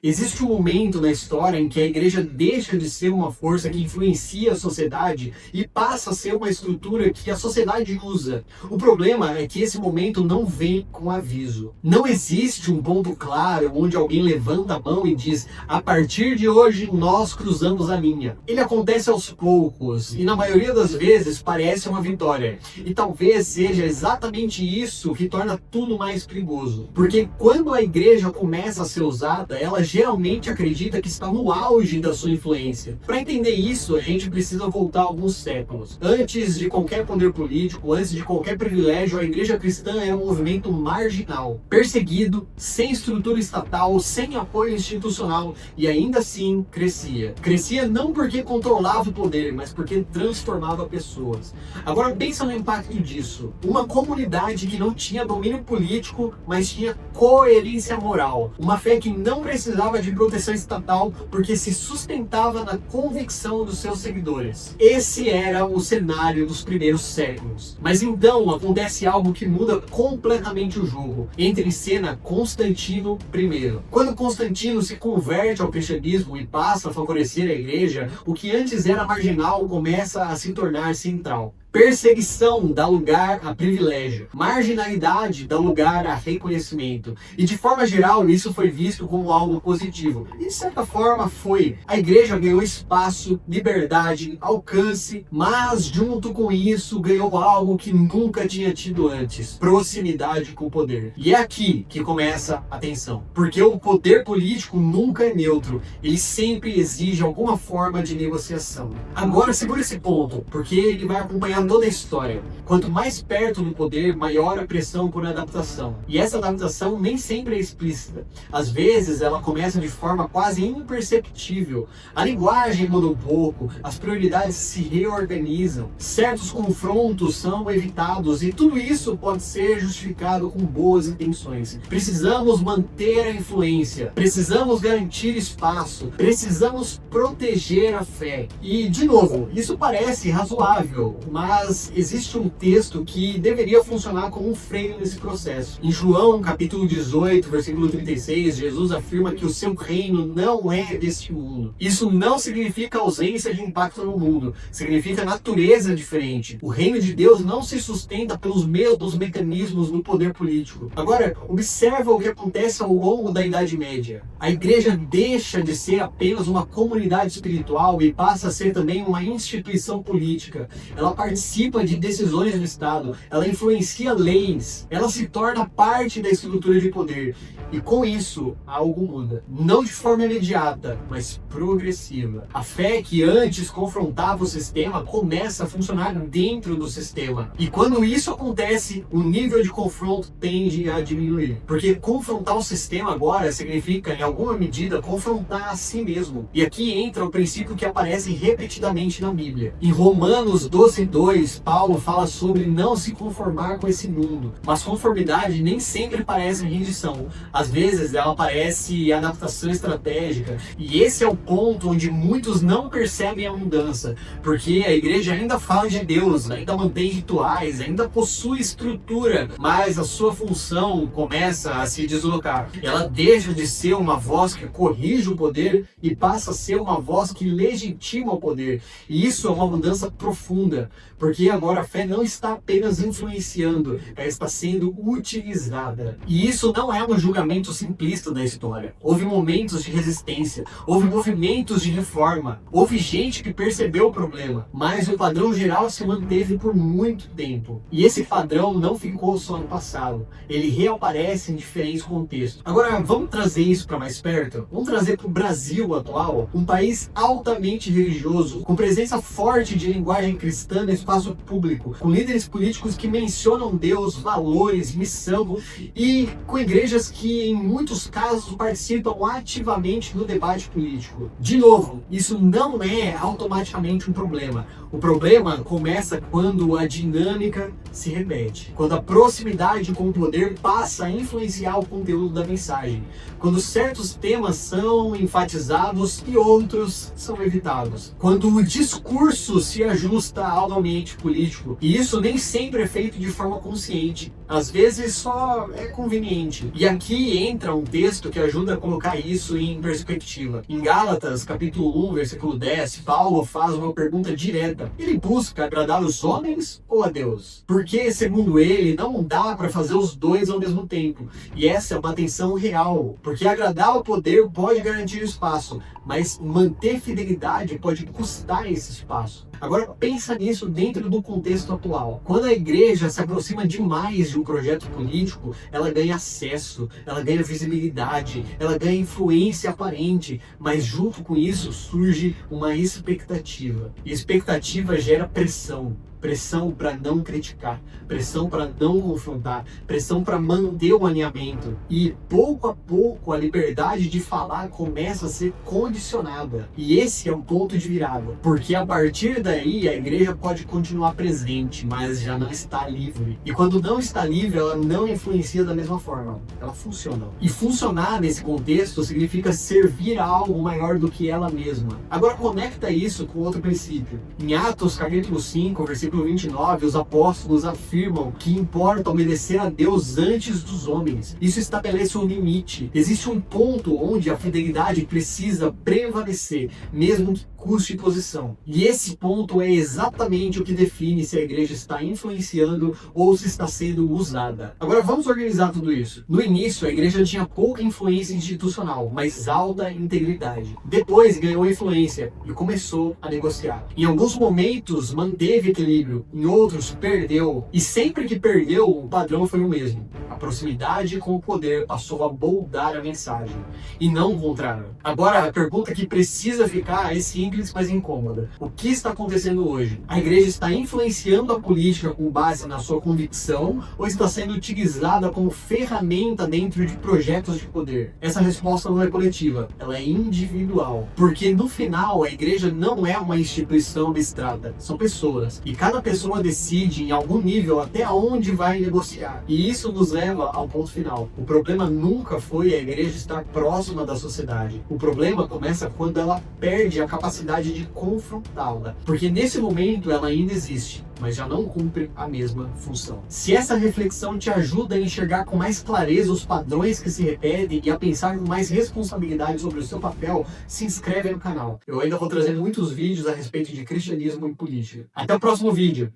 Existe um momento na história em que a igreja deixa de ser uma força que influencia a sociedade e passa a ser uma estrutura que a sociedade usa. O problema é que esse momento não vem com aviso. Não existe um ponto claro onde alguém levanta a mão e diz: a partir de hoje nós cruzamos a linha. Ele acontece aos poucos e na maioria das vezes parece uma vitória. E talvez seja exatamente isso que torna tudo mais perigoso. Porque quando a igreja começa a ser usada, ela geralmente acredita que está no auge da sua influência. Para entender isso, a gente precisa voltar alguns séculos. Antes de qualquer poder político, antes de qualquer privilégio, a igreja cristã era um movimento marginal, perseguido, sem estrutura estatal, sem apoio institucional, e ainda assim crescia. Crescia não porque controlava o poder, mas porque transformava pessoas. Agora pensa no impacto disso. Uma comunidade que não tinha domínio político, mas tinha coerência moral. Uma fé que não precisava de proteção estatal porque se sustentava na convicção dos seus seguidores. Esse era o cenário dos primeiros séculos. Mas então acontece algo que muda completamente o jogo. Entra em cena Constantino I. Quando Constantino se converte ao cristianismo e passa a favorecer a igreja, o que antes era marginal começa a se tornar central. Perseguição dá lugar a privilégio. Marginalidade dá lugar a reconhecimento. E de forma geral, isso foi visto como algo positivo. E de certa forma foi. A igreja ganhou espaço, liberdade, alcance, mas junto com isso ganhou algo que nunca tinha tido antes: proximidade com o poder. E é aqui que começa a tensão. Porque o poder político nunca é neutro. Ele sempre exige alguma forma de negociação. Agora segura esse ponto, porque ele vai acompanhar toda a história. Quanto mais perto do poder, maior a pressão por adaptação. E essa adaptação nem sempre é explícita. Às vezes ela começa de forma quase imperceptível. A linguagem muda um pouco, as prioridades se reorganizam, certos confrontos são evitados e tudo isso pode ser justificado com boas intenções. Precisamos manter a influência, precisamos garantir espaço, precisamos proteger a fé. E, de novo, isso parece razoável, mas existe um texto que deveria funcionar como um freio nesse processo. Em João, capítulo 18, versículo 36, Jesus afirma que o seu reino não é deste mundo. Isso não significa ausência de impacto no mundo, significa natureza diferente. O reino de Deus não se sustenta pelos mesmos mecanismos do poder político. Agora, observa o que acontece ao longo da Idade Média. A igreja deixa de ser apenas uma comunidade espiritual e passa a ser também uma instituição política. Ela participa de decisões do Estado, ela influencia leis, ela se torna parte da estrutura de poder. E com isso, algo muda. Não de forma imediata, mas progressiva. A fé que antes confrontava o sistema começa a funcionar dentro do sistema. E quando isso acontece, o nível de confronto tende a diminuir. Porque confrontar o sistema agora significa, em alguma medida, confrontar a si mesmo. E aqui entra o princípio que aparece repetidamente na Bíblia. Em Romanos 12:2, Paulo fala sobre não se conformar com esse mundo. Mas conformidade nem sempre parece rendição. Às vezes ela parece adaptação estratégica. E esse é o ponto onde muitos não percebem a mudança. Porque a igreja ainda fala de Deus, ainda mantém rituais, ainda possui estrutura. Mas a sua função começa a se deslocar. Ela deixa de ser uma voz que corrige o poder e passa a ser uma voz que legitima o poder. E isso é uma mudança profunda. Porque agora a fé não está apenas influenciando, ela está sendo utilizada. E isso não é um julgamento simplista da história. Houve momentos de resistência, houve movimentos de reforma, houve gente que percebeu o problema, mas o padrão geral se manteve por muito tempo. E esse padrão não ficou só no passado, ele reaparece em diferentes contextos. Agora, vamos trazer isso para mais perto? Vamos trazer para o Brasil atual, um país altamente religioso, com presença forte de linguagem cristã no espaço público, com líderes políticos que mencionam Deus, valores, missão e com igrejas que em muitos casos participam ativamente do debate político. De novo, isso não é automaticamente um problema. O problema começa quando a dinâmica se repete, quando a proximidade com o poder passa a influenciar o conteúdo da mensagem, quando certos temas são enfatizados e outros são evitados, quando o discurso se ajusta ao ambiente ambiente político. E isso nem sempre é feito de forma consciente. Às vezes só é conveniente. E aqui entra um texto que ajuda a colocar isso em perspectiva. Em Gálatas, capítulo 1, versículo 10, Paulo faz uma pergunta direta. Ele busca agradar os homens ou a Deus? Porque, segundo ele, não dá para fazer os dois ao mesmo tempo. E essa é uma tensão real. Porque agradar ao poder pode garantir espaço, mas manter fidelidade pode custar esse espaço. Agora pensa nisso dentro do contexto atual. Quando a igreja se aproxima demais de um projeto político, ela ganha acesso, ela ganha visibilidade, ela ganha influência aparente, mas junto com isso surge uma expectativa. E expectativa gera pressão. Pressão para não criticar, pressão para não confrontar, pressão para manter o alinhamento. E pouco a pouco a liberdade de falar começa a ser condicionada. E esse é um ponto de virada, porque a partir daí a igreja pode continuar presente, mas já não está livre. E quando não está livre, ela não influencia da mesma forma, ela funciona. E funcionar nesse contexto significa servir a algo maior do que ela mesma. Agora conecta isso com outro princípio. Em Atos capítulo 5, versículo 29, os apóstolos afirmam que importa obedecer a Deus antes dos homens. Isso estabelece um limite. Existe um ponto onde a fidelidade precisa prevalecer, mesmo que custe posição. E esse ponto é exatamente o que define se a igreja está influenciando ou se está sendo usada. Agora vamos organizar tudo isso. No início, a igreja tinha pouca influência institucional, mas alta integridade. Depois ganhou influência e começou a negociar. Em alguns momentos manteve equilíbrio, em outros perdeu. E sempre que perdeu, o padrão foi o mesmo. A proximidade com o poder passou a moldar a mensagem, e não o contrário. Agora a pergunta que precisa ficar é simples, mas incômoda. O que está acontecendo hoje? A igreja está influenciando a política com base na sua convicção ou está sendo utilizada como ferramenta dentro de projetos de poder? Essa resposta não é coletiva, ela é individual. Porque no final a igreja não é uma instituição abstrata, são pessoas. E cada pessoa decide em algum nível até onde vai negociar. E isso nos leva ao ponto final. O problema nunca foi a igreja estar próxima da sociedade. O problema começa quando ela perde a capacidade de confrontá-la. Porque nesse momento ela ainda existe, mas já não cumpre a mesma função. Se essa reflexão te ajuda a enxergar com mais clareza os padrões que se repetem e a pensar com mais responsabilidade sobre o seu papel, se inscreve no canal. Eu ainda vou trazer muitos vídeos a respeito de cristianismo e política. Até o próximo vídeo!